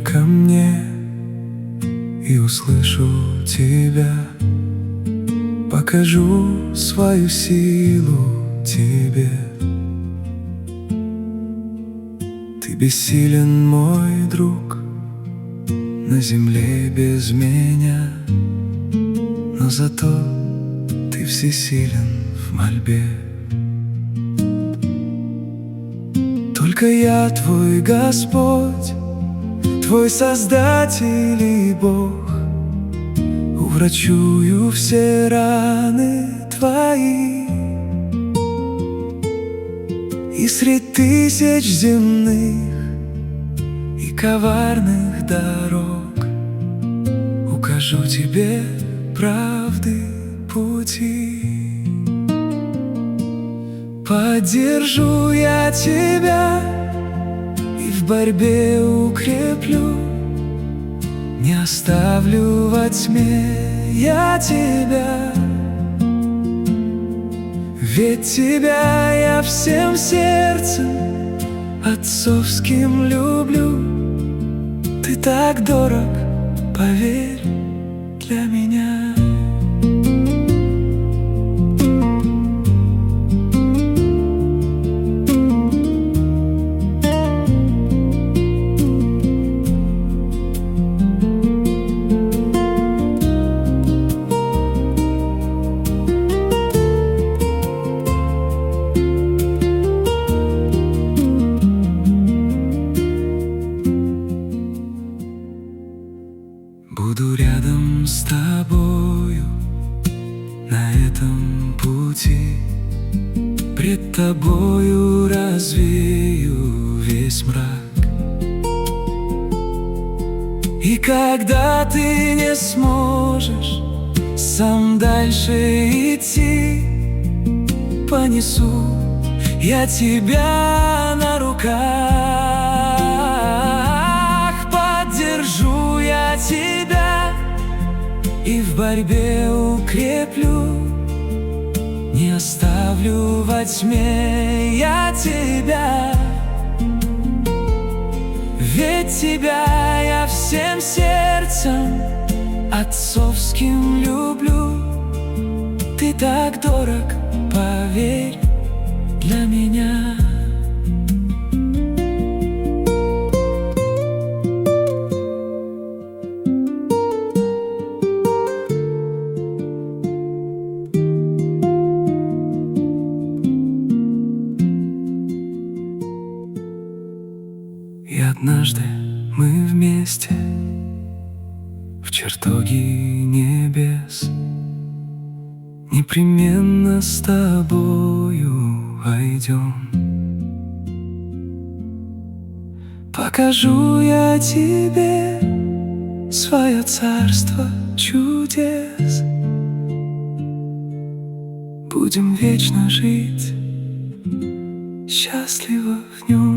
ко мне, и услышу тебя. Покажу свою силу тебе. Ты бессилен, мой друг, на земле без меня, но зато ты всесилен в мольбе. Только я твой Господь, твой Создатель и Бог, уврачую все раны твои. И средь тысяч земных и коварных дорог укажу тебе правды пути. Поддержу я тебя и в борьбе укреплю, не оставлю во тьме я тебя. Ведь тебя я всем сердцем отцовским люблю. Ты так дорог, поверь, для меня. Буду рядом с тобою на этом пути, пред тобою развею весь мрак. И когда ты не сможешь сам дальше идти, понесу я тебя на руках, поддержу я тебя и в борьбе укреплю, не оставлю во тьме я тебя. Ведь тебя я всем сердцем отцовским люблю. Ты так дорог, поверь, для меня. И однажды мы вместе в чертоги небес непременно с тобою войдем. Покажу я тебе свое царство чудес. Будем вечно жить, счастливо в нем.